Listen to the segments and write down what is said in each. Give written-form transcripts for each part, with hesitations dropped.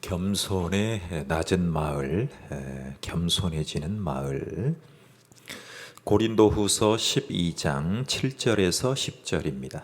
겸손의 낮은 마을, 겸손해지는 마을. 고린도후서 12장 7절에서 10절입니다.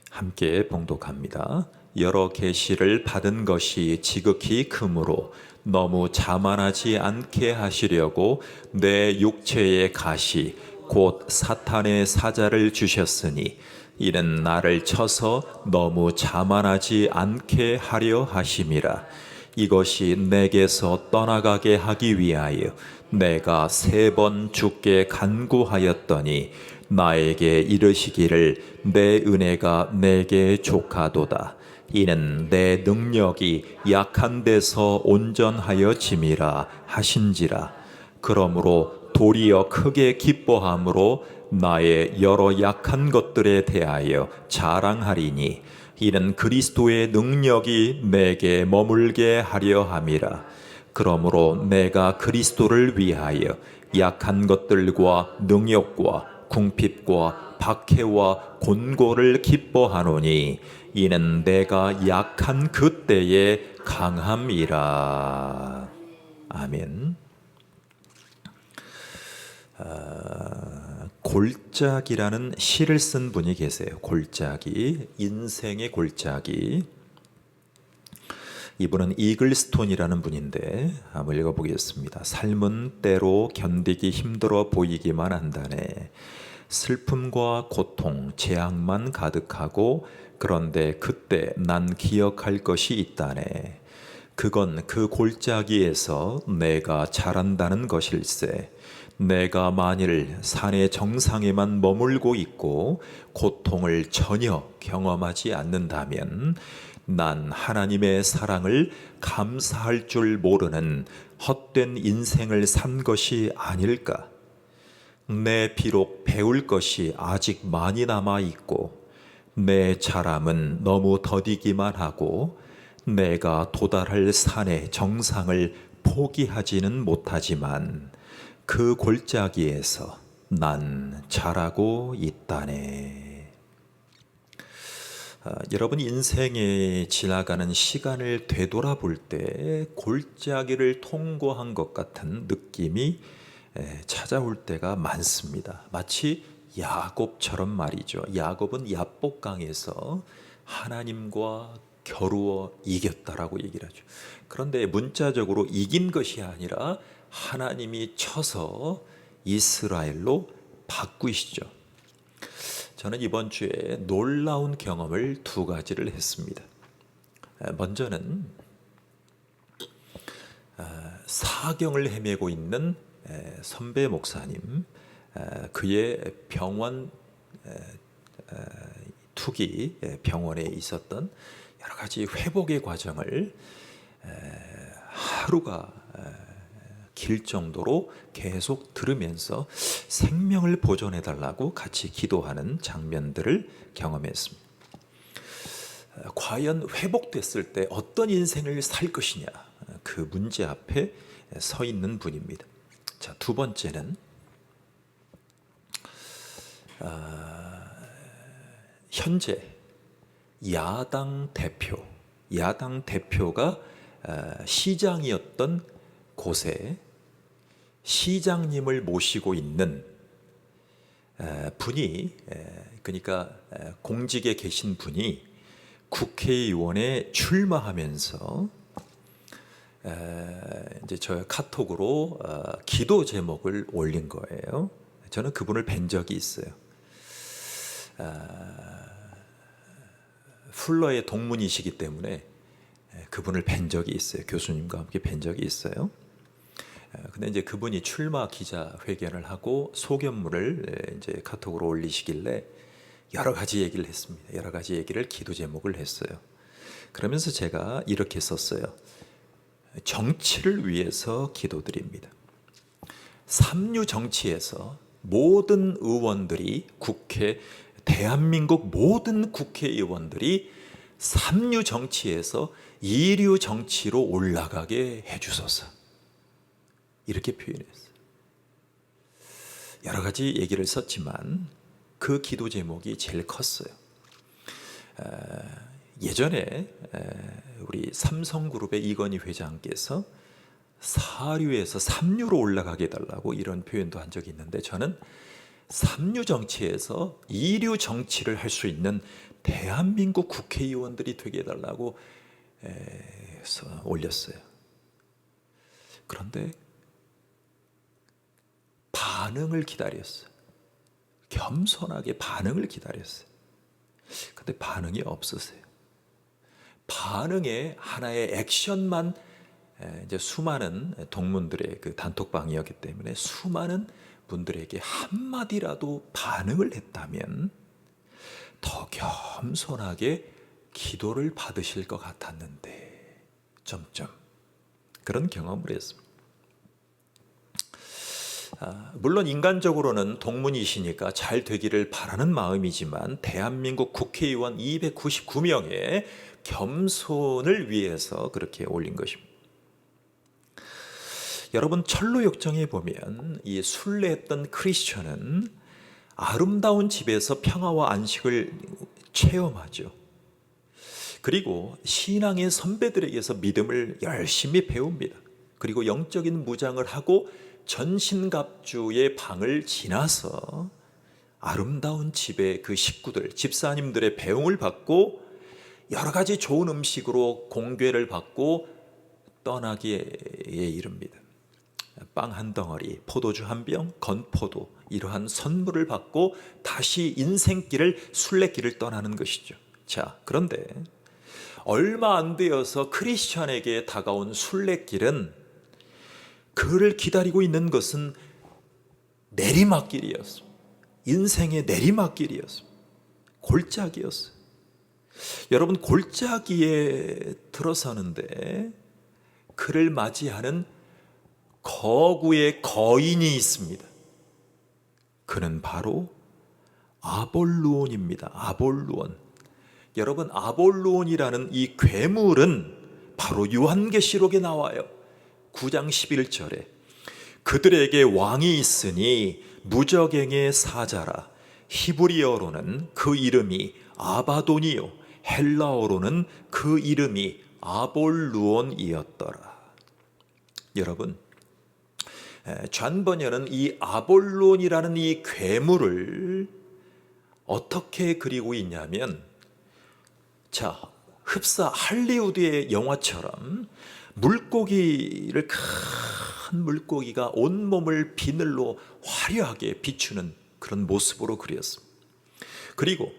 함께 봉독합니다. 여러 계시를 받은 것이 지극히 크므로 너무 자만하지 않게 하시려고 내 육체의 가시 곧 사탄의 사자를 주셨으니 이는 나를 쳐서 너무 자만하지 않게 하려 하심이라. 이것이 내게서 떠나가게 하기 위하여 내가 3번 주께 간구하였더니 나에게 이르시기를 내 은혜가 내게 족하도다. 이는 내 능력이 약한 데서 온전하여짐이라 하신지라. 그러므로 도리어 크게 기뻐함으로 나의 여러 약한 것들에 대하여 자랑하리니 이는 그리스도의 능력이 내게 머물게 하려 함이라. 그러므로 내가 그리스도를 위하여 약한 것들과 능욕과 궁핍과 박해와 곤고를 기뻐하노니 이는 내가 약한 그때의 강함이라. 아멘. 골짜기라는 시를 쓴 분이 계세요. 골짜기, 인생의 골짜기. 이분은 이글스톤이라는 분인데 한번 읽어보겠습니다. 삶은 때로 견디기 힘들어 보이기만 한다네. 슬픔과 고통, 재앙만 가득하고 그런데 그때 난 기억할 것이 있다네. 그건 그 골짜기에서 내가 자란다는 것일세. 내가 만일 산의 정상에만 머물고 있고 고통을 전혀 경험하지 않는다면 난 하나님의 사랑을 감사할 줄 모르는 헛된 인생을 산 것이 아닐까? 내 비록 배울 것이 아직 많이 남아 있고 내 자람은 너무 더디기만 하고 내가 도달할 산의 정상을 포기하지는 못하지만 그 골짜기에서 난 자라고 있다네. 여러분 인생에 지나가는 시간을 되돌아볼 때 골짜기를 통과한 것 같은 느낌이 찾아올 때가 많습니다. 마치 야곱처럼 말이죠. 야곱은 야복강에서 하나님과 겨루어 이겼다라고 얘기를 하죠. 그런데 문자적으로 이긴 것이 아니라 하나님이 쳐서 이스라엘로 바꾸시죠. 저는 이번 주에 놀라운 경험을 2가지를 했습니다. 먼저는 사경을 헤매고 있는 선배 목사님, 그의 병원 투기 병원에 있었던 여러 가지 회복의 과정을 하루가 길 정도로 계속 들으면서 생명을 보존해 달라고 같이 기도하는 장면들을 경험했습니다. 과연 회복됐을 때 어떤 인생을 살 것이냐, 그 문제 앞에 서 있는 분입니다. 자, 2번째는 현재 야당 대표가 시장이었던 곳에 시장님을 모시고 있는 분이, 그러니까 공직에 계신 분이 국회의원에 출마하면서 이제 저 카톡으로 기도 제목을 올린 거예요. 저는 그분을 뵌 적이 있어요. 풀러의 동문이시기 때문에 그분을 뵌 적이 있어요. 교수님과 함께 뵌 적이 있어요. 근데 이제 그분이 출마 기자회견을 하고 소견문을 이제 카톡으로 올리시길래 여러 가지 얘기를 했습니다. 여러 가지 얘기를 기도 제목을 했어요. 그러면서 제가 이렇게 썼어요. 정치를 위해서 기도드립니다. 삼류 정치에서 모든 의원들이 대한민국 모든 국회의원들이 삼류 정치에서 이류 정치로 올라가게 해주소서. 이렇게 표현했어요. 여러 가지 얘기를 썼지만 그 기도 제목이 제일 컸어요. 예전에 우리 삼성그룹의 이건희 회장께서 사류에서 삼류로 올라가게 해달라고 이런 표현도 한 적이 있는데, 저는 삼류 정치에서 이류 정치를 할 수 있는 대한민국 국회의원들이 되게 해달라고 해서 올렸어요. 그런데 반응을 기다렸어요. 겸손하게 반응을 기다렸어요. 근데 반응이 없으세요. 반응의 하나의 액션만, 이제 수많은 동문들의 그 단톡방이었기 때문에 수많은 분들에게 한마디라도 반응을 했다면 더 겸손하게 기도를 받으실 것 같았는데 점점 그런 경험을 했습니다. 물론 인간적으로는 동문이시니까 잘 되기를 바라는 마음이지만 대한민국 국회의원 299명의 겸손을 위해서 그렇게 올린 것입니다. 여러분, 철로역정에 보면 이 순례했던 크리스천은 아름다운 집에서 평화와 안식을 체험하죠. 그리고 신앙의 선배들에게서 믿음을 열심히 배웁니다. 그리고 영적인 무장을 하고 전신갑주의 방을 지나서 아름다운 집의 그 식구들, 집사님들의 배웅을 받고 여러 가지 좋은 음식으로 공궤를 받고 떠나기에 이릅니다. 빵 한 덩어리, 포도주 한 병, 건포도, 이러한 선물을 받고 다시 인생길을, 순례길을 떠나는 것이죠. 자, 그런데 얼마 안 되어서 크리스천에게 다가온 순례길은, 그를 기다리고 있는 것은 내리막길이었습니다. 인생의 내리막길이었습니다. 골짜기였어요. 여러분, 골짜기에 들어서는데 그를 맞이하는 거구의 거인이 있습니다. 그는 바로 아볼루온입니다. 아볼루온. 여러분, 아볼루온이라는 이 괴물은 바로 요한계시록에 나와요. 9장 11절에 그들에게 왕이 있으니 무저갱의 사자라. 히브리어로는 그 이름이 아바돈이요, 헬라어로는 그 이름이 아볼루온이었더라. 여러분, 좌번연은 이 아볼론이라는 이 괴물을 어떻게 그리고 있냐면, 자, 흡사 할리우드의 영화처럼 물고기를, 큰 물고기가 온몸을 비늘로 화려하게 비추는 그런 모습으로 그렸습니다. 그리고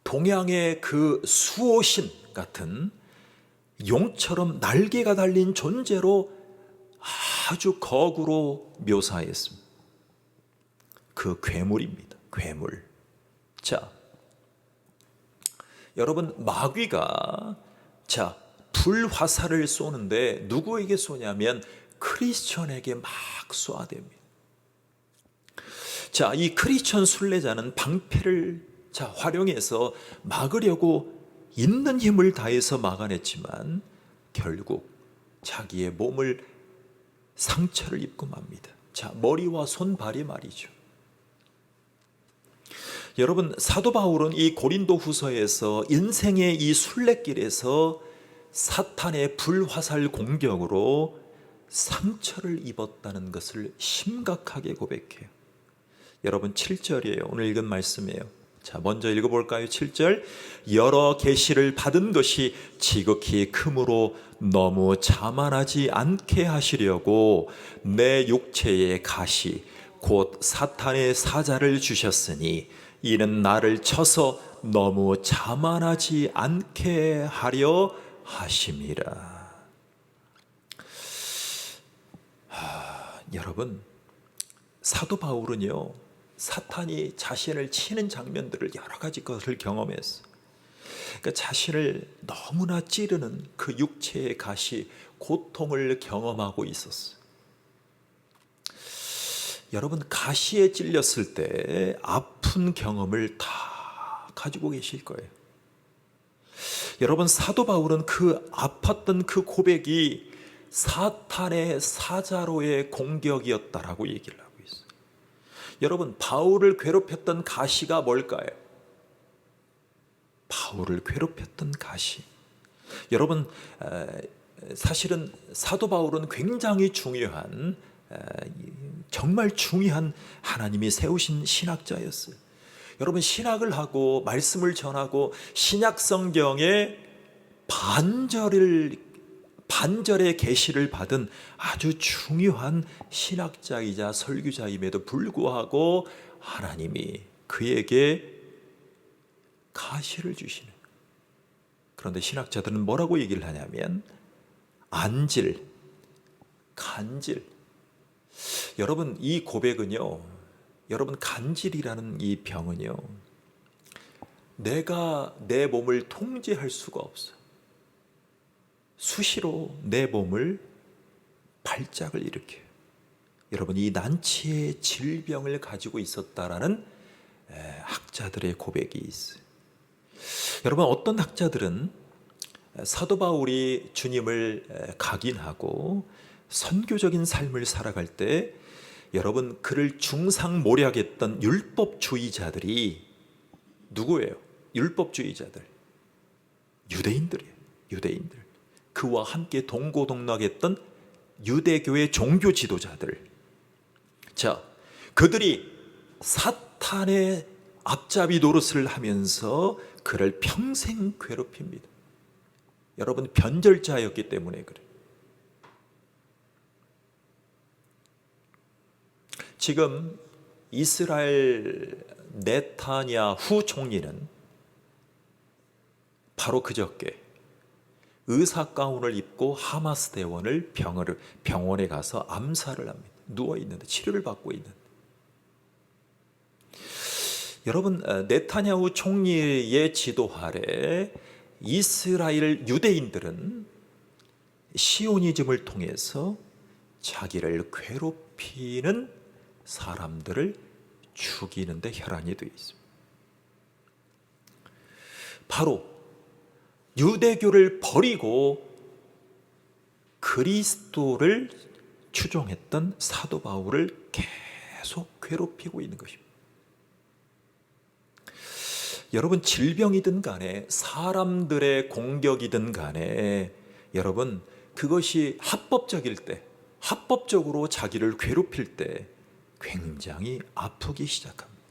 동양의 그 수호신 같은 용처럼 날개가 달린 존재로 아주 거구로 묘사했습니다. 그 괴물입니다. 괴물. 자, 여러분, 마귀가 불화살을 쏘는데 누구에게 쏘냐면 크리스천에게 막 쏘아댑니다. 자, 이 크리스천 순례자는 방패를 활용해서 막으려고 있는 힘을 다해서 막아냈지만 결국 자기의 몸을 상처를 입고 맙니다. 자, 머리와 손발이 말이죠. 여러분, 사도 바울은 이 고린도 후서에서 인생의 이 순례길에서 사탄의 불화살 공격으로 상처를 입었다는 것을 심각하게 고백해요. 여러분, 7절이에요. 오늘 읽은 말씀이에요. 자, 먼저 읽어볼까요? 7절. 여러 계시를 받은 것이 지극히 크므로 너무 자만하지 않게 하시려고 내 육체의 가시 곧 사탄의 사자를 주셨으니 이는 나를 쳐서 너무 자만하지 않게 하려 하심이라. 여러분, 사도 바울은요, 사탄이 자신을 치는 장면들을 여러 가지 것을 경험했어요. 그러니까 자신을 너무나 찌르는 그 육체의 가시, 고통을 경험하고 있었어요. 여러분, 가시에 찔렸을 때 아픈 경험을 다 가지고 계실 거예요. 여러분, 사도 바울은 그 아팠던 그 고백이 사탄의 사자로의 공격이었다라고 얘기를 하고 있어요. 여러분, 바울을 괴롭혔던 가시가 뭘까요? 바울을 괴롭혔던 가시. 여러분, 사실은 사도 바울은 굉장히 중요한, 정말 중요한 하나님이 세우신 신학자였어요. 여러분, 신학을 하고 말씀을 전하고 신약 성경의 반절의 계시를 받은 아주 중요한 신학자이자 설교자임에도 불구하고 하나님이 그에게 가시를 주시는. 그런데 신학자들은 뭐라고 얘기를 하냐면 안질, 간질. 여러분, 이 고백은요, 여러분, 간질이라는 이 병은요, 내가 내 몸을 통제할 수가 없어. 수시로 내 몸을 발작을 일으켜요. 여러분, 이 난치의 질병을 가지고 있었다라는 학자들의 고백이 있어요. 여러분, 어떤 학자들은 사도 바울이 주님을 각인하고 선교적인 삶을 살아갈 때 여러분, 그를 중상모략했던 율법주의자들이 누구예요? 율법주의자들, 유대인들이에요. 유대인들, 그와 함께 동고동락했던 유대교의 종교 지도자들. 자, 그들이 사탄의 앞잡이 노릇을 하면서 그를 평생 괴롭힙니다. 여러분, 변절자였기 때문에 그래요. 지금 이스라엘 네타냐후 총리는 바로 그저께 의사가운을 입고 하마스 대원을 병원에 가서 암살을 합니다. 누워있는데, 치료를 받고 있는데. 여러분, 네타냐후 총리의 지도 아래 이스라엘 유대인들은 시오니즘을 통해서 자기를 괴롭히는 사람들을 죽이는 데 혈안이 되어 있습니다. 바로 유대교를 버리고 그리스도를 추종했던 사도 바울을 계속 괴롭히고 있는 것입니다. 여러분, 질병이든 간에 사람들의 공격이든 간에 여러분, 그것이 합법적일 때, 합법적으로 자기를 괴롭힐 때 굉장히 아프기 시작합니다.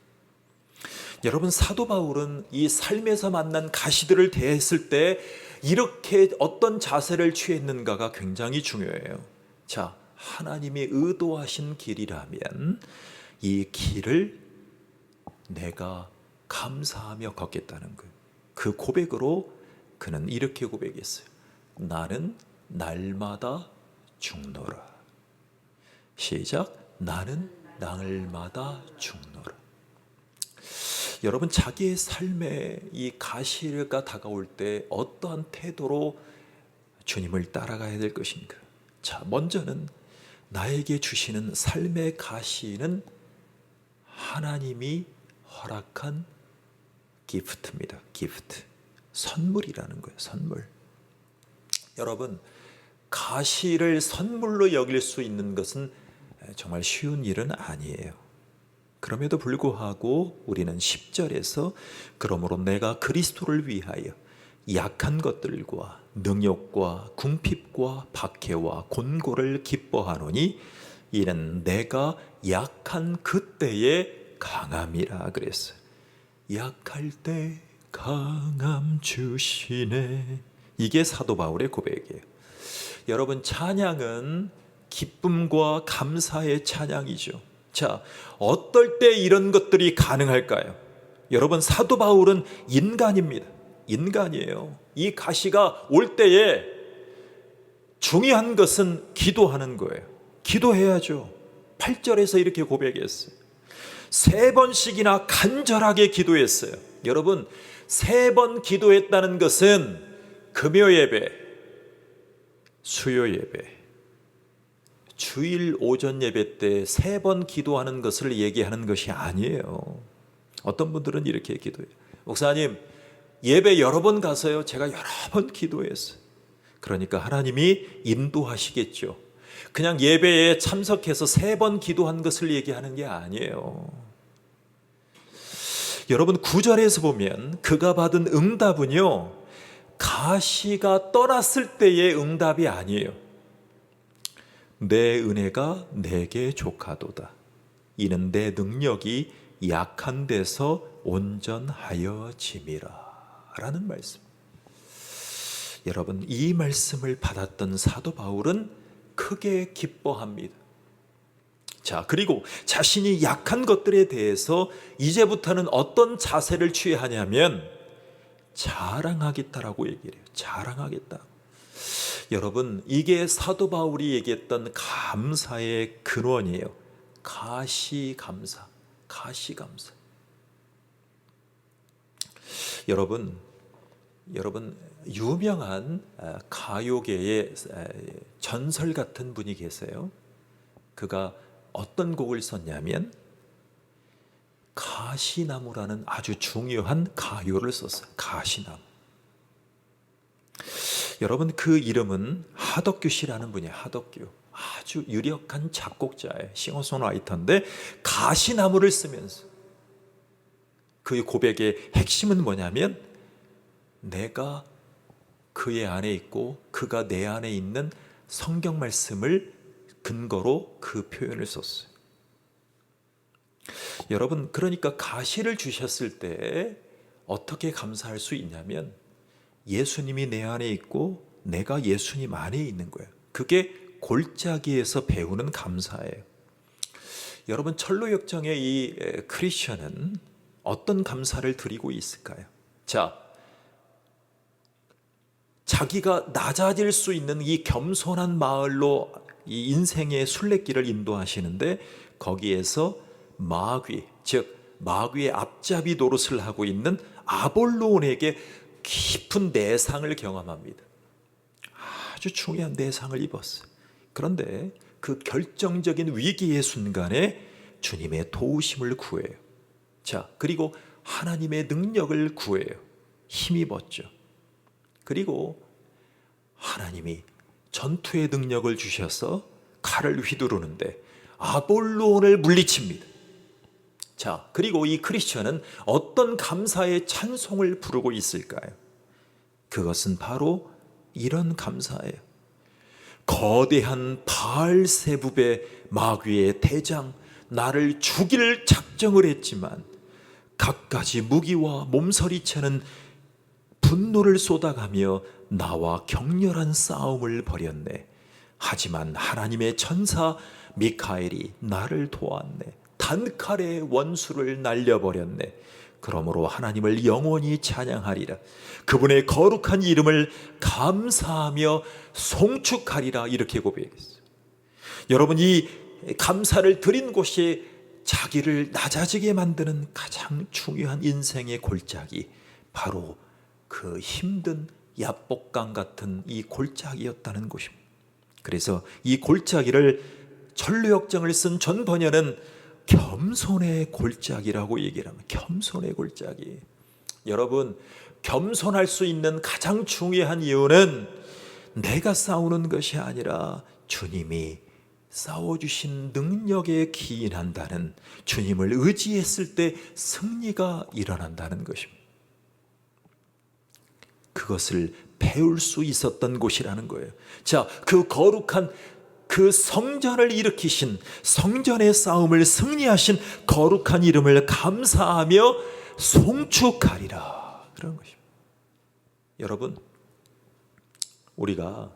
여러분, 사도 바울은 이 삶에서 만난 가시들을 대했을 때 이렇게 어떤 자세를 취했는가가 굉장히 중요해요. 자, 하나님이 의도하신 길이라면 이 길을 내가 감사하며 걷겠다는 거예요. 그 고백으로 그는 이렇게 고백했어요. 나는 날마다 죽노라. 시작. 나는 날마다 죽노라. 여러분, 자기의 삶에 이 가시가 다가올 때 어떠한 태도로 주님을 따라가야 될 것인가? 자, 먼저는 나에게 주시는 삶의 가시는 하나님이 허락한 기프트입니다. 기프트. 선물이라는 거예요. 선물. 여러분, 가시를 선물로 여길 수 있는 것은 정말 쉬운 일은 아니에요. 그럼에도 불구하고 우리는 10절에서 그러므로 내가 그리스도를 위하여 약한 것들과 능욕과 궁핍과 박해와 곤고를 기뻐하노니 이는 내가 약한 그때에 강함이라 그랬어요. 약할 때 강함 주시네. 이게 사도 바울의 고백이에요. 여러분, 찬양은 기쁨과 감사의 찬양이죠. 자, 어떨 때 이런 것들이 가능할까요? 여러분, 사도 바울은 인간입니다. 인간이에요. 이 가시가 올 때에 중요한 것은 기도하는 거예요. 기도해야죠. 8절에서 이렇게 고백했어요. 3번씩이나 간절하게 기도했어요. 여러분, 3번 기도했다는 것은 금요 예배, 수요 예배, 주일 오전 예배 때 3번 기도하는 것을 얘기하는 것이 아니에요. 어떤 분들은 이렇게 기도해요. 목사님, 예배 여러 번 가서요, 제가 여러 번 기도했어요. 그러니까 하나님이 인도하시겠죠. 그냥 예배에 참석해서 3번 기도한 것을 얘기하는 게 아니에요. 여러분 9절에서 보면 그가 받은 응답은요, 가시가 떠났을 때의 응답이 아니에요. 내 은혜가 내게 족하도다. 이는 내 능력이 약한 데서 온전하여짐이라 라는 말씀. 여러분, 이 말씀을 받았던 사도 바울은 크게 기뻐합니다. 자, 그리고 자신이 약한 것들에 대해서 이제부터는 어떤 자세를 취하냐면 자랑하겠다라고 얘기를 해요. 자랑하겠다. 여러분, 이게 사도 바울이 얘기했던 감사의 근원이에요. 가시감사, 가시감사. 여러분 유명한 가요계의 전설 같은 분이 계세요. 그가 어떤 곡을 썼냐면 가시나무라는 아주 중요한 가요를 썼어요. 가시나무. 여러분, 그 이름은 하덕규 씨라는 분이에요. 하덕규. 아주 유력한 작곡자예요. 싱어송라이터인데 가시나무를 쓰면서 그 고백의 핵심은 뭐냐면 내가 그의 안에 있고 그가 내 안에 있는 성경 말씀을 근거로 그 표현을 썼어요. 여러분, 그러니까 가시를 주셨을 때 어떻게 감사할 수 있냐면 예수님이 내 안에 있고 내가 예수님 안에 있는 거예요. 그게 골짜기에서 배우는 감사예요. 여러분, 철로역정의 이 크리스천은 어떤 감사를 드리고 있을까요? 자, 자기가 낮아질 수 있는 이 겸손한 마을로 이 인생의 순례길을 인도하시는데 거기에서 마귀, 즉 마귀의 앞잡이 노릇을 하고 있는 아볼로온에게 깊은 내상을 경험합니다. 아주 중요한 내상을 입었어요. 그런데 그 결정적인 위기의 순간에 주님의 도우심을 구해요. 자, 그리고 하나님의 능력을 구해요. 힘입었죠. 그리고 하나님이 전투의 능력을 주셔서 칼을 휘두르는데 아볼로온을 물리칩니다. 자, 그리고 이 크리스천은 어떤 감사의 찬송을 부르고 있을까요? 그것은 바로 이런 감사예요. 거대한 바알세붑의 마귀의 대장, 나를 죽일 작정을 했지만 갖가지 무기와 몸서리채는 분노를 쏟아가며 나와 격렬한 싸움을 벌였네. 하지만 하나님의 천사 미카엘이 나를 도왔네. 단칼에 원수를 날려버렸네. 그러므로 하나님을 영원히 찬양하리라. 그분의 거룩한 이름을 감사하며 송축하리라. 이렇게 고백했어요. 여러분, 이 감사를 드린 곳이 자기를 낮아지게 만드는 가장 중요한 인생의 골짜기, 바로 그 힘든 야복강 같은 이 골짜기였다는 것입니다. 그래서 이 골짜기를 전류역정을 쓴 존 번연은 겸손의 골짜기라고 얘기를 합니다. 겸손의 골짜기. 여러분, 겸손할 수 있는 가장 중요한 이유는 내가 싸우는 것이 아니라 주님이 싸워주신 능력에 기인한다는, 주님을 의지했을 때 승리가 일어난다는 것입니다. 그것을 배울 수 있었던 곳이라는 거예요. 자, 그 거룩한 그 성전을 일으키신, 성전의 싸움을 승리하신 거룩한 이름을 감사하며 송축하리라. 그런 것입니다. 여러분, 우리가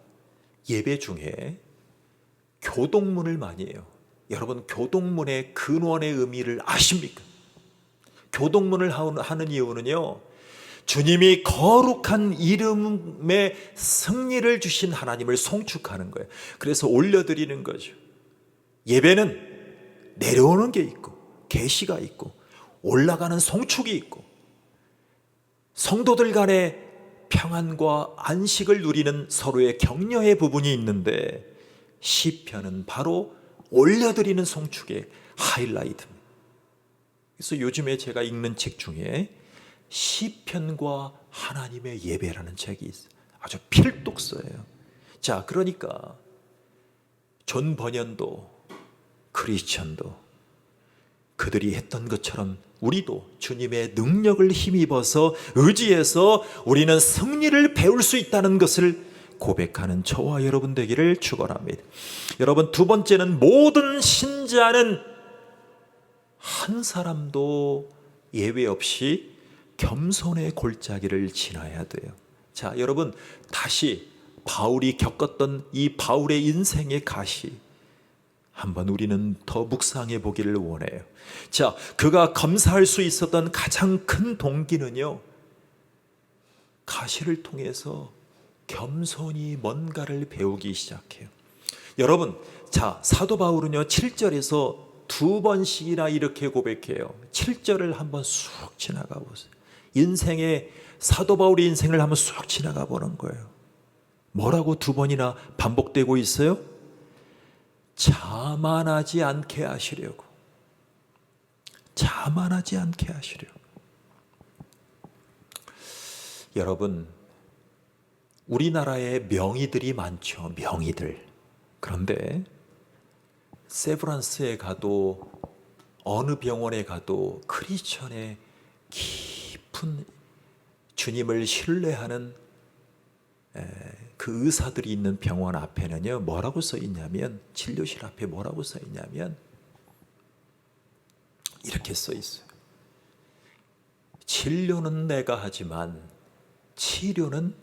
예배 중에 교동문을 많이 해요. 여러분, 교동문의 근원의 의미를 아십니까? 교동문을 하는 이유는요, 주님이 거룩한 이름의 승리를 주신 하나님을 송축하는 거예요. 그래서 올려드리는 거죠. 예배는 내려오는 게 있고 계시가 있고 올라가는 송축이 있고 성도들 간의 평안과 안식을 누리는 서로의 격려의 부분이 있는데, 시편은 바로 올려드리는 송축의 하이라이트입니다. 그래서 요즘에 제가 읽는 책 중에 시편과 하나님의 예배라는 책이 있어요. 아주 필독서예요. 자, 그러니까 존 번연도 크리스천도 그들이 했던 것처럼 우리도 주님의 능력을 힘입어서 의지해서 우리는 승리를 배울 수 있다는 것을 고백하는 저와 여러분 되기를 축원합니다. 여러분, 두 번째는 모든 신자는 한 사람도 예외 없이 겸손의 골짜기를 지나야 돼요. 자, 여러분, 다시 바울이 겪었던 이 바울의 인생의 가시 한번 우리는 더 묵상해 보기를 원해요. 자, 그가 감사할 수 있었던 가장 큰 동기는요, 가시를 통해서 겸손히 뭔가를 배우기 시작해요. 여러분, 자, 사도 바울은요 7절에서 두 번씩이나 이렇게 고백해요. 7절을 한번 쑥 지나가 보세요. 인생의 사도 바울의 인생을 한번 쑥 지나가 보는 거예요. 뭐라고 두 번이나 반복되고 있어요? 자만하지 않게 하시려고. 자만하지 않게 하시려고. 여러분, 우리나라에 명의들이 많죠. 명의들. 그런데 세브란스에 가도 어느 병원에 가도 크리스천의 깊은 주님을 신뢰하는 그 의사들이 있는 병원 앞에는요 뭐라고 써 있냐면, 진료실 앞에 뭐라고 써 있냐면 이렇게 써 있어요. 진료는 내가 하지만 치료는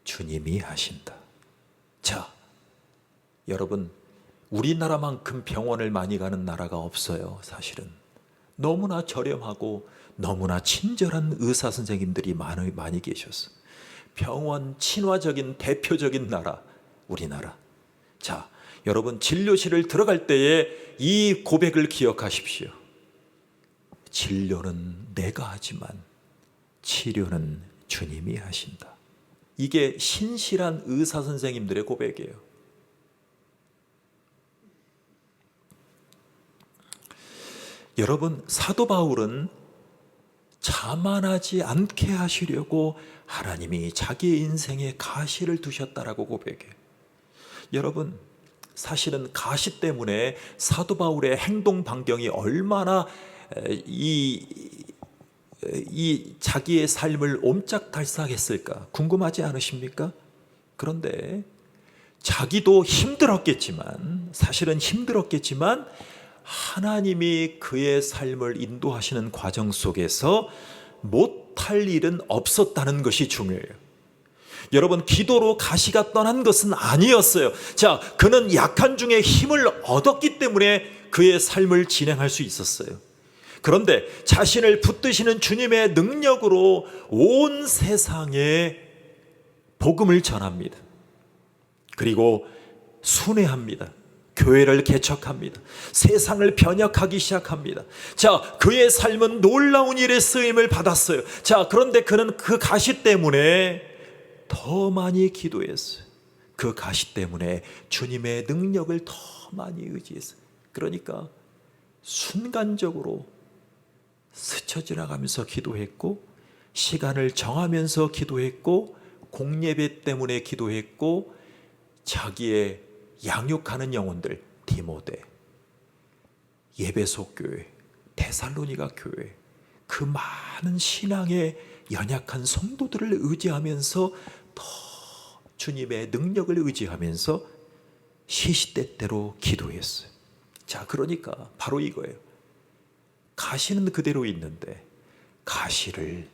주님이 하신다. 자, 여러분, 우리나라만큼 병원을 많이 가는 나라가 없어요. 사실은 너무나 저렴하고 너무나 친절한 의사 선생님들이 많이 계셨어요. 병원 친화적인 대표적인 나라, 우리나라. 자, 여러분, 진료실을 들어갈 때에 이 고백을 기억하십시오. 진료는 내가 하지만 치료는 주님이 하신다. 이게 신실한 의사 선생님들의 고백이에요. 여러분, 사도 바울은 자만하지 않게 하시려고 하나님이 자기의 인생에 가시를 두셨다라고 고백해요. 여러분, 사실은 가시 때문에 사도 바울의 행동 반경이 얼마나 이 자기의 삶을 옴짝달싹했을까 궁금하지 않으십니까? 그런데 자기도 힘들었겠지만, 사실은 힘들었겠지만 하나님이 그의 삶을 인도하시는 과정 속에서 못할 일은 없었다는 것이 중요해요. 여러분, 기도로 가시가 떠난 것은 아니었어요. 자, 그는 약한 중에 힘을 얻었기 때문에 그의 삶을 진행할 수 있었어요. 그런데 자신을 붙드시는 주님의 능력으로 온 세상에 복음을 전합니다. 그리고 순회합니다. 교회를 개척합니다. 세상을 변혁하기 시작합니다. 자, 그의 삶은 놀라운 일의 쓰임을 받았어요. 자, 그런데 그는 그 가시 때문에 더 많이 기도했어요. 그 가시 때문에 주님의 능력을 더 많이 의지했어요. 그러니까 순간적으로 스쳐 지나가면서 기도했고, 시간을 정하면서 기도했고, 공예배 때문에 기도했고, 자기의 양육하는 영혼들, 디모데, 예배소 교회, 데살로니가 교회, 그 많은 신앙의 연약한 성도들을 의지하면서 더 주님의 능력을 의지하면서 시시때때로 기도했어요. 자, 그러니까 바로 이거예요. 가시는 그대로 있는데 가시를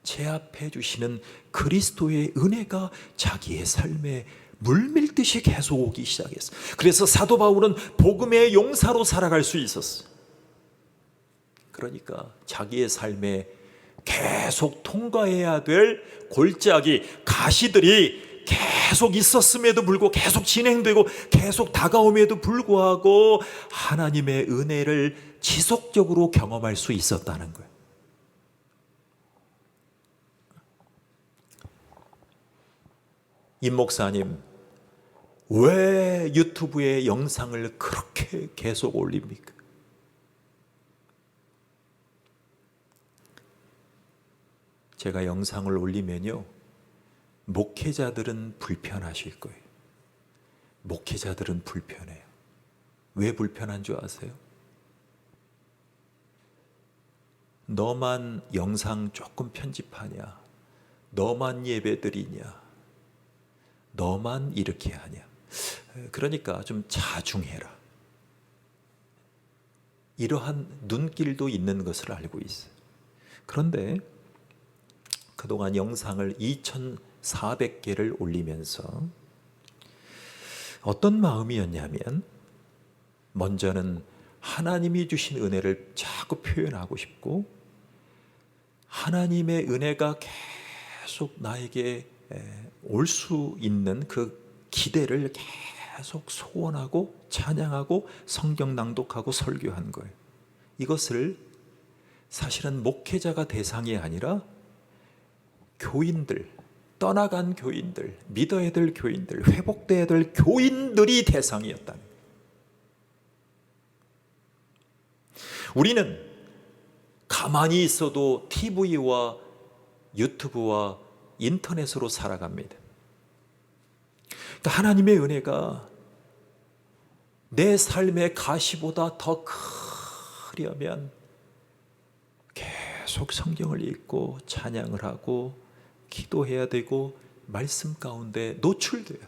제압해 주시는 그리스도의 은혜가 자기의 삶에 물밀듯이 계속 오기 시작했어요. 그래서 사도 바울은 복음의 용사로 살아갈 수 있었어요. 그러니까 자기의 삶에 계속 통과해야 될 골짜기, 가시들이 계속 있었음에도 불구하고, 계속 진행되고 계속 다가옴에도 불구하고 하나님의 은혜를 지속적으로 경험할 수 있었다는 거예요. 임 목사님, 왜 유튜브에 영상을 그렇게 계속 올립니까? 제가 영상을 올리면요, 목회자들은 불편하실 거예요. 목회자들은 불편해요. 왜 불편한 줄 아세요? 너만 영상 조금 편집하냐? 너만 예배드리냐? 너만 이렇게 하냐? 그러니까 좀 자중해라. 이러한 눈길도 있는 것을 알고 있어요. 그런데 그동안 영상을 2,400개를 올리면서 어떤 마음이었냐면, 먼저는 하나님이 주신 은혜를 자꾸 표현하고 싶고, 하나님의 은혜가 계속 나에게 올 수 있는 그 기대를 계속 소원하고 찬양하고 성경 낭독하고 설교한 거예요. 이것을 사실은 목회자가 대상이 아니라 교인들, 떠나간 교인들, 믿어야 될 교인들, 회복돼야 될 교인들이 대상이었다. 우리는 가만히 있어도 TV와 유튜브와 인터넷으로 살아갑니다. 그러니까 하나님의 은혜가 내 삶의 가시보다 더 크려면 계속 성경을 읽고 찬양을 하고 기도해야 되고 말씀 가운데 노출돼요.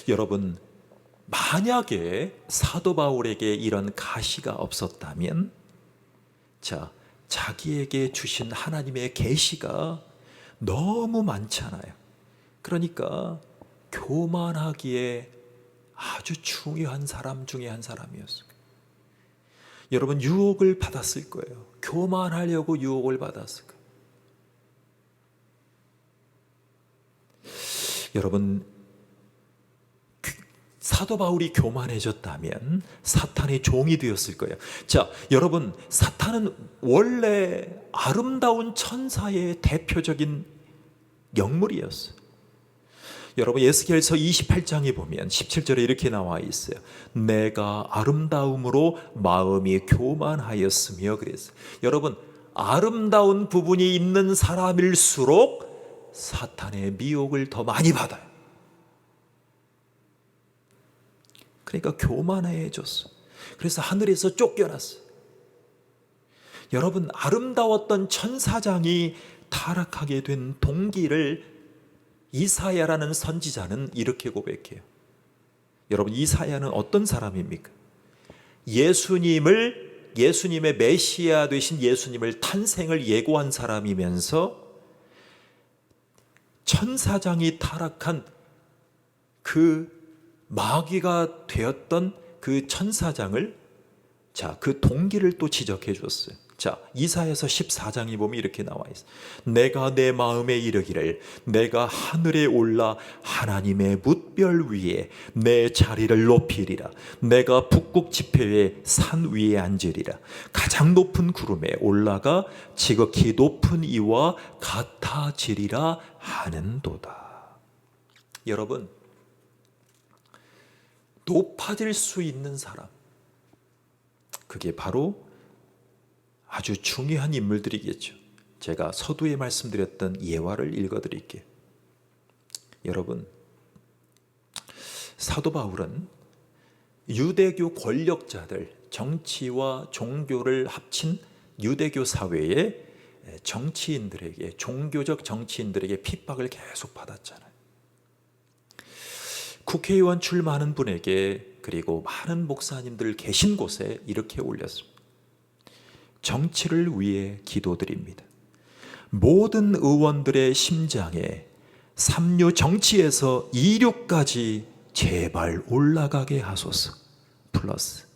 여러분, 만약에 사도 바울에게 이런 가시가 없었다면, 자기에게 주신 하나님의 계시가 너무 많잖아요. 그러니까 교만하기에 아주 중요한 사람 중에 한 사람이었어요. 여러분, 유혹을 받았을 거예요. 교만하려고 유혹을 받았을 거예요. 여러분, 사도 바울이 교만해졌다면 사탄의 종이 되었을 거예요. 여러분, 사탄은 원래 아름다운 천사의 대표적인 영물이었어요. 여러분, 에스겔서 28장에 보면 17절에 이렇게 나와 있어요. 내가 아름다움으로 마음이 교만하였으며 그랬어요. 여러분, 아름다운 부분이 있는 사람일수록 사탄의 미혹을 더 많이 받아요. 그러니까 교만해졌어. 그래서 하늘에서 쫓겨났어. 여러분, 아름다웠던 천사장이 타락하게 된 동기를 이사야라는 선지자는 이렇게 고백해요. 여러분, 이사야는 어떤 사람입니까? 예수님의 메시아 되신 예수님을 탄생을 예고한 사람이면서 천사장이 타락한 그 마귀가 되었던 그 천사장을, 그 동기를 또 지적해 줬어요. 이사야서 14장에 보면 이렇게 나와 있어요. 내가 내 마음에 이르기를 내가 하늘에 올라 하나님의 뭇별 위에 내 자리를 높이리라. 내가 북극 지폐의 산 위에 앉으리라. 가장 높은 구름에 올라가 지극히 높은 이와 같아지리라 하는도다. 여러분, 높아질 수 있는 사람, 그게 바로 아주 중요한 인물들이겠죠. 제가 서두에 말씀드렸던 예화를 읽어드릴게요. 여러분, 사도 바울은 유대교 권력자들, 정치와 종교를 합친 유대교 사회의 정치인들에게, 종교적 정치인들에게 핍박을 계속 받았잖아요. 국회의원 출마하는 분에게, 그리고 많은 목사님들 계신 곳에 이렇게 올렸습니다. 정치를 위해 기도드립니다. 모든 의원들의 심장에 삼류 정치에서 이류까지 제발 올라가게 하소서. 플러스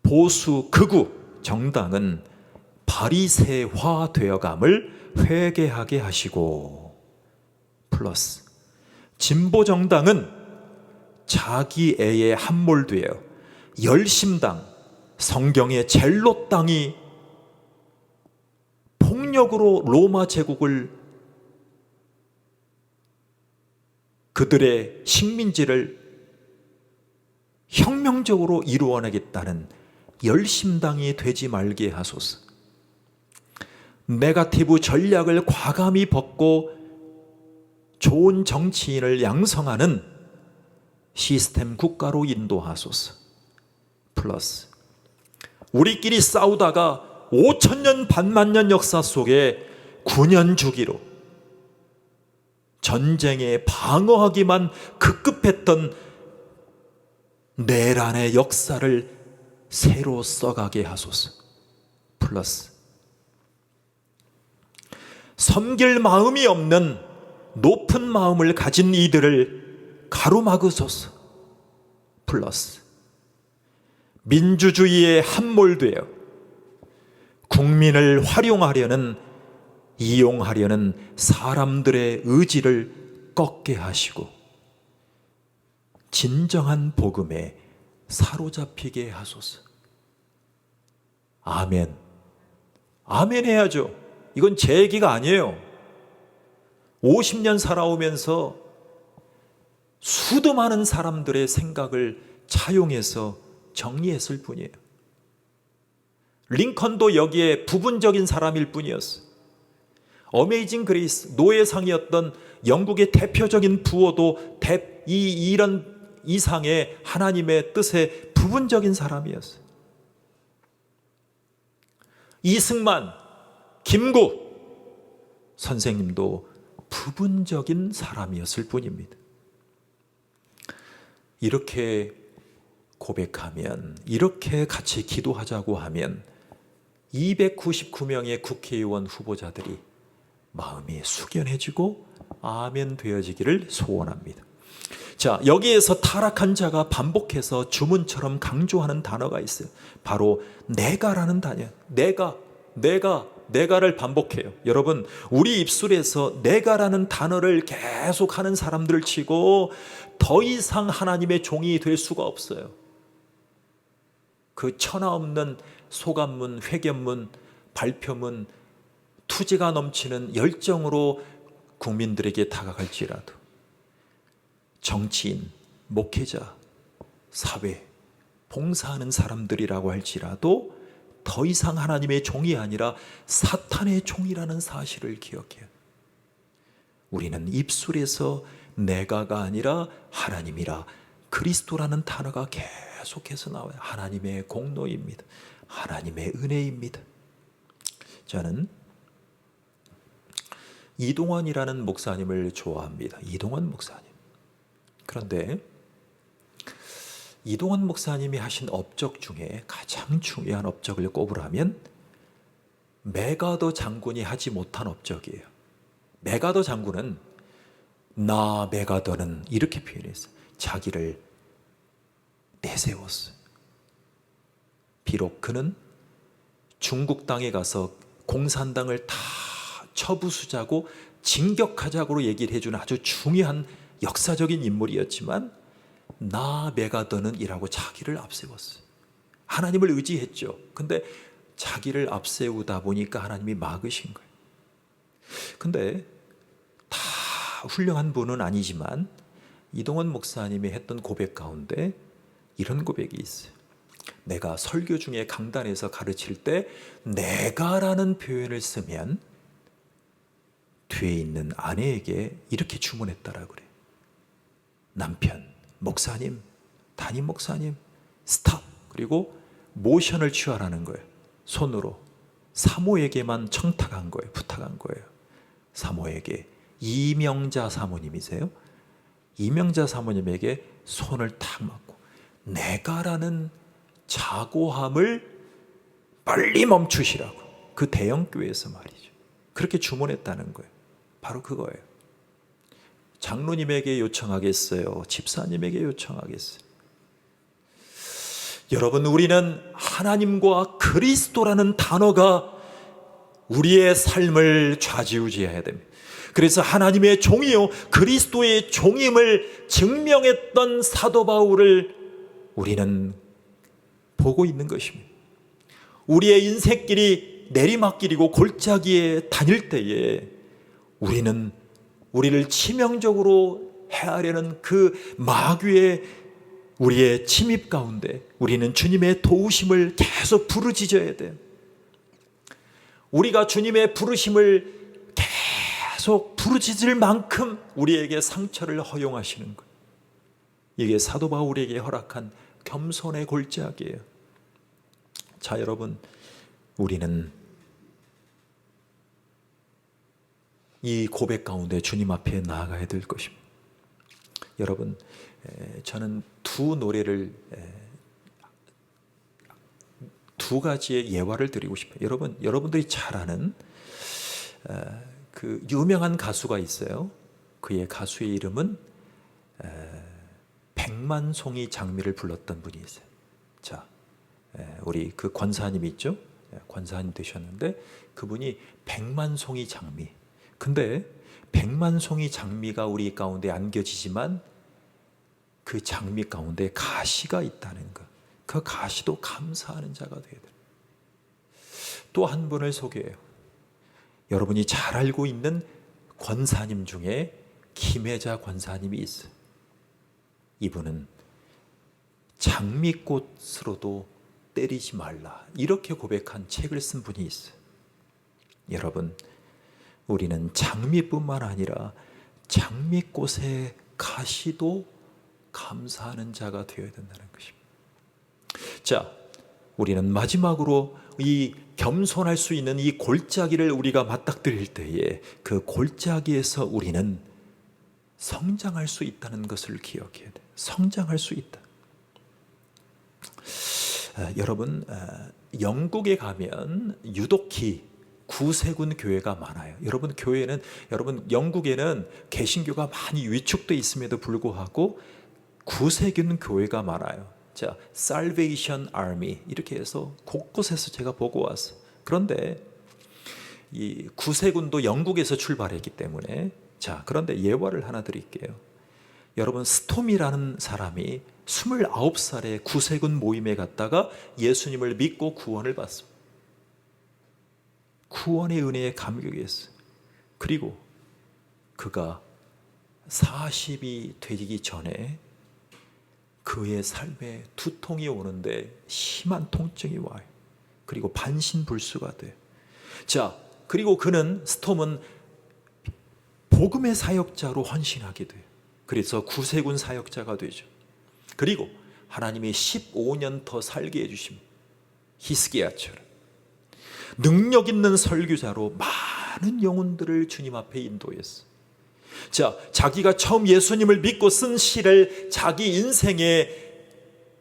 보수 극우 정당은 바리새화 되어감을 회개하게 하시고, 플러스 진보 정당은 자기 애에 함몰되어 열심당, 성경의 젤롯 당이 폭력으로 로마 제국을, 그들의 식민지를 혁명적으로 이루어내겠다는 열심당이 되지 말게 하소서. 네거티브 전략을 과감히 벗고 좋은 정치인을 양성하는 시스템 국가로 인도하소서. 플러스 우리끼리 싸우다가 5,000년 반만년 역사 속에 9년 주기로 전쟁에 방어하기만 급급했던 내란의 역사를 새로 써가게 하소서. 플러스 섬길 마음이 없는 높은 마음을 가진 이들을 가로막으소서. 플러스 민주주의에 함몰되어 국민을 이용하려는 사람들의 의지를 꺾게 하시고 진정한 복음에 사로잡히게 하소서. 아멘. 아멘 해야죠. 이건 제 얘기가 아니에요. 50년 살아오면서 수도 많은 사람들의 생각을 차용해서 정리했을 뿐이에요. 링컨도 여기에 부분적인 사람일 뿐이었어요. 어메이징 그레이스, 노예상이었던 영국의 대표적인 부호도 이런 이상의 하나님의 뜻의 부분적인 사람이었어요. 이승만, 김구 선생님도 부분적인 사람이었을 뿐입니다. 이렇게 고백하면, 이렇게 같이 기도하자고 하면 299명의 국회의원 후보자들이 마음이 숙연해지고 아멘 되어지기를 소원합니다. 자, 여기에서 타락한 자가 반복해서 주문처럼 강조하는 단어가 있어요. 바로 내가라는 단어. 내가를 반복해요. 여러분, 우리 입술에서 내가라는 단어를 계속 하는 사람들을 치고 더 이상 하나님의 종이 될 수가 없어요. 그 천하 없는 소감문, 회견문, 발표문, 투지가 넘치는 열정으로 국민들에게 다가갈지라도 정치인, 목회자, 사회, 봉사하는 사람들이라고 할지라도 더 이상 하나님의 종이 아니라 사탄의 종이라는 사실을 기억해요. 우리는 입술에서 내가가 아니라 하나님이라 그리스도라는 단어가 계속해서 나와요. 하나님의 공로입니다. 하나님의 은혜입니다. 저는 이동원이라는 목사님을 좋아합니다. 이동원 목사님. 그런데 이동원 목사님이 하신 업적 중에 가장 중요한 업적을 꼽으라면 메가더 장군이 하지 못한 업적이에요. 메가더 장군은 나 메가더는 이렇게 표현했어요. 자기를 내세웠어요. 비록 그는 중국 땅에 가서 공산당을 다 처부수자고 진격하자고 얘기를 해주는 아주 중요한 역사적인 인물이었지만 나 메가더는 이라고 자기를 앞세웠어요. 하나님을 의지했죠. 근데 자기를 앞세우다 보니까 하나님이 막으신 거예요. 근데 다 훌륭한 분은 아니지만 이동원 목사님이 했던 고백 가운데 이런 고백이 있어요. 내가 설교 중에 강단에서 가르칠 때 내가라는 표현을 쓰면 뒤에 있는 아내에게 이렇게 주문했다라고 그래요. 남편, 목사님, 담임 목사님, 스탑. 그리고 모션을 취하라는 거예요. 손으로 사모에게만 청탁한 거예요. 부탁한 거예요. 사모에게. 이명자 사모님이세요. 이명자 사모님에게 손을 탁 맞고 내가라는 자고함을 빨리 멈추시라고. 그 대형교회에서 말이죠. 그렇게 주문했다는 거예요. 바로 그거예요. 장로님에게 요청하겠어요? 집사님에게 요청하겠어요? 여러분, 우리는 하나님과 그리스도라는 단어가 우리의 삶을 좌지우지해야 됩니다. 그래서 하나님의 종이요 그리스도의 종임을 증명했던 사도 바울을 우리는 보고 있는 것입니다. 우리의 인생길이 내리막길이고 골짜기에 다닐 때에 우리는 우리를 치명적으로 해하려는 그 마귀의 우리의 침입 가운데 우리는 주님의 도우심을 계속 부르짖어야 돼요. 우리가 주님의 부르심을 계속 부르짖을 만큼 우리에게 상처를 허용하시는 거예요. 이게 사도 바울에게 허락한 겸손의 골짜기예요. 자, 여러분, 우리는 이 고백 가운데 주님 앞에 나아가야 될 것입니다. 여러분, 저는 두 가지의 예화를 드리고 싶어요. 여러분들이 잘 아는 그 유명한 가수가 있어요. 그의 가수의 이름은 백만송이 장미를 불렀던 분이 있어요. 자, 우리 그 권사님 있죠? 권사님 되셨는데 그분이 백만송이 장미. 근데 백만송이 장미가 우리 가운데 안겨지지만 그 장미 가운데 가시가 있다는 것. 그 가시도 감사하는 자가 되어야 돼요. 또 한 분을 소개해요. 여러분이 잘 알고 있는 권사님 중에 김혜자 권사님이 있어요. 이분은 장미꽃으로도 때리지 말라 이렇게 고백한 책을 쓴 분이 있어요. 여러분, 우리는 장미뿐만 아니라 장미꽃의 가시도 감사하는 자가 되어야 된다는 것입니다. 자, 우리는 마지막으로 이 겸손할 수 있는 이 골짜기를 우리가 맞닥뜨릴 때에 그 골짜기에서 우리는 성장할 수 있다는 것을 기억해야 돼요. 성장할 수 있다. 여러분, 영국에 가면 유독히 구세군 교회가 많아요. 여러분 영국에는 개신교가 많이 위축되어 있음에도 불구하고 구세군 교회가 많아요. 자, Salvation Army 이렇게 해서 곳곳에서 제가 보고 왔어요. 그런데 이 구세군도 영국에서 출발했기 때문에, 자, 그런데 예화를 하나 드릴게요. 여러분, 스톰이라는 사람이 29살에 구세군 모임에 갔다가 예수님을 믿고 구원을 받습니다. 구원의 은혜에 감격했어요. 그리고 그가 40이 되기 전에 그의 삶에 두통이 오는데 심한 통증이 와요. 그리고 반신불수가 돼요. 자, 그리고 스톰은 복음의 사역자로 헌신하게 돼요. 그래서 구세군 사역자가 되죠. 그리고 하나님이 15년 더 살게 해주십니다. 히스기야처럼 능력 있는 설교자로 많은 영혼들을 주님 앞에 인도했어요. 자, 자기가 처음 예수님을 믿고 쓴 시를 자기 인생에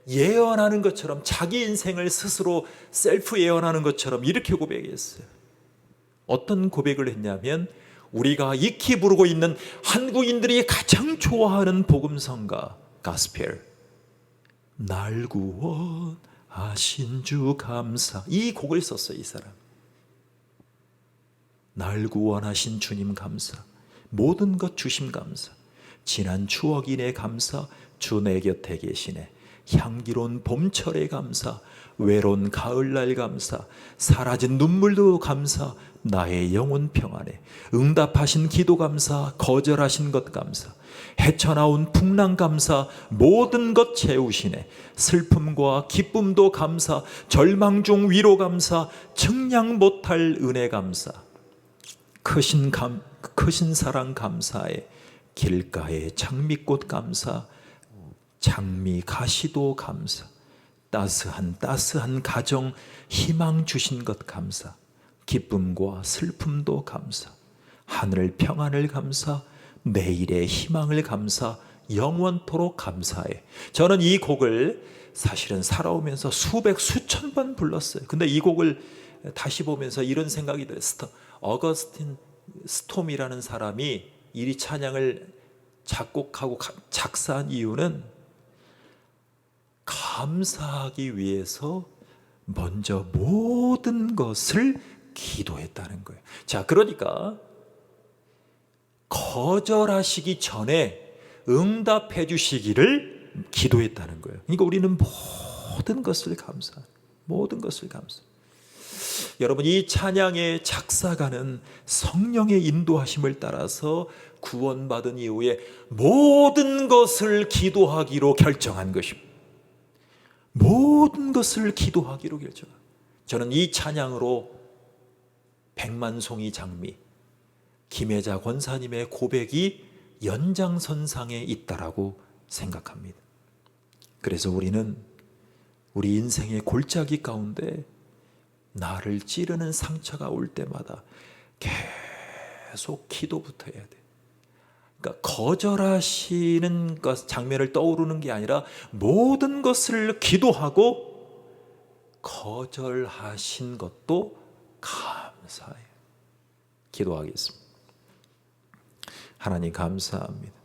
예언하는 것처럼, 자기 인생을 스스로 셀프 예언하는 것처럼 이렇게 고백했어요. 어떤 고백을 했냐면, 우리가 익히 부르고 있는 한국인들이 가장 좋아하는 복음성가 가스펠, 날 구원하신 주 감사, 이 곡을 썼어요. 이 사람. 날 구원하신 주님 감사, 모든 것 주심 감사, 지난 추억이네 감사, 주 내 곁에 계시네, 향기로운 봄철에 감사, 외로운 가을날 감사, 사라진 눈물도 감사, 나의 영혼 평안에 응답하신 기도 감사, 거절하신 것 감사, 헤쳐나온 풍랑 감사, 모든 것 채우시네, 슬픔과 기쁨도 감사, 절망 중 위로 감사, 측량 못할 은혜 감사, 크신 사랑 감사에 길가에 장미꽃 감사, 장미 가시도 감사, 따스한 가정 희망 주신 것 감사, 기쁨과 슬픔도 감사, 하늘 평안을 감사, 내일의 희망을 감사, 영원토록 감사해. 저는 이 곡을 사실은 살아오면서 수천 번 불렀어요. 근데 이 곡을 다시 보면서 이런 생각이 들었어요. 어거스틴 스톰이라는 사람이 이 찬양을 작곡하고 작사한 이유는 감사하기 위해서 먼저 모든 것을 기도했다는 거예요. 자, 그러니까 거절하시기 전에 응답해 주시기를 기도했다는 거예요. 그러니까 우리는 모든 것을 감사. 여러분, 이 찬양의 작사가는 성령의 인도하심을 따라서 구원받은 이후에 모든 것을 기도하기로 결정한 것입니다. 모든 것을 기도하기로 결정한. 저는 이 찬양으로 백만송이 장미, 김혜자 권사님의 고백이 연장선상에 있다라고 생각합니다. 그래서 우리는 우리 인생의 골짜기 가운데 나를 찌르는 상처가 올 때마다 계속 기도부터 해야 돼. 그러니까 거절하시는 것 장면을 떠오르는 게 아니라 모든 것을 기도하고 거절하신 것도 감사해요. 기도하겠습니다. 하나님 감사합니다.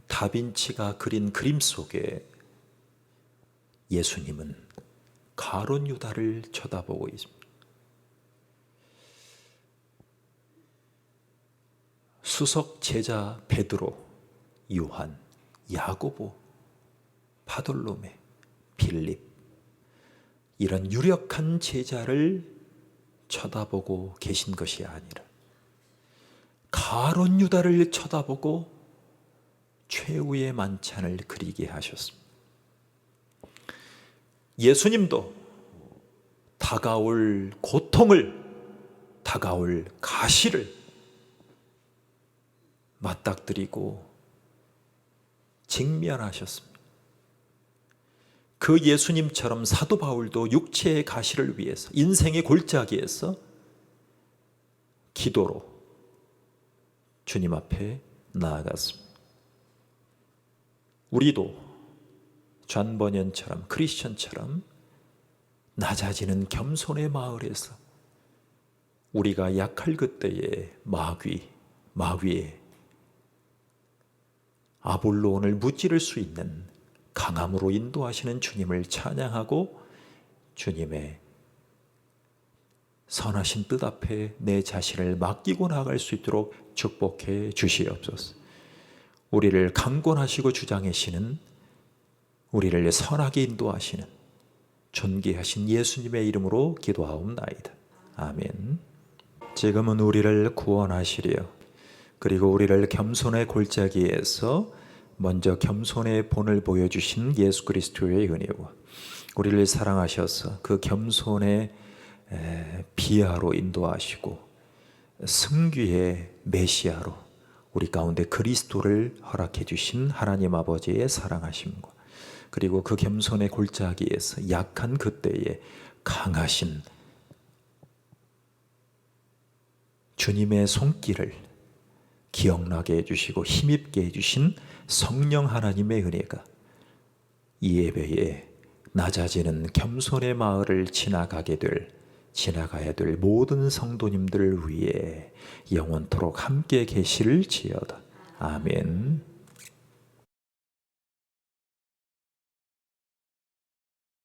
다빈치가 그린 그림 속에 예수님은 가룟 유다를 쳐다보고 있습니다. 수석 제자 베드로, 요한, 야고보, 바돌로메, 빌립, 이런 유력한 제자를 쳐다보고 계신 것이 아니라 가룟 유다를 쳐다보고 최후의 만찬을 그리게 하셨습니다. 예수님도 다가올 고통을, 다가올 가시를 맞닥뜨리고 직면하셨습니다. 그 예수님처럼 사도 바울도 육체의 가시를 위해서, 인생의 골짜기에서 기도로 주님 앞에 나아갔습니다. 우리도 존 버년처럼, 크리스천처럼 낮아지는 겸손의 마을에서 우리가 약할 그때에 마귀의 아볼론을 무찌를 수 있는 강함으로 인도하시는 주님을 찬양하고 주님의 선하신 뜻 앞에 내 자신을 맡기고 나갈 수 있도록 축복해 주시옵소서. 우리를 강권하시고 주장하시는, 우리를 선하게 인도하시는 존귀하신 예수님의 이름으로 기도하옵나이다. 아멘. 지금은 우리를 구원하시려, 그리고 우리를 겸손의 골짜기에서 먼저 겸손의 본을 보여주신 예수 그리스도의 은혜와 우리를 사랑하셔서 그 겸손의 비하로 인도하시고 승귀의 메시아로 우리 가운데 그리스도를 허락해 주신 하나님 아버지의 사랑하심과, 그리고 그 겸손의 골짜기에서 약한 그때에 강하신 주님의 손길을 기억나게 해주시고 힘입게 해주신 성령 하나님의 은혜가 이 예배에 낮아지는 겸손의 마을을 지나가야 될 모든 성도님들을 위해 영원토록 함께 계시를 지어다. 아멘.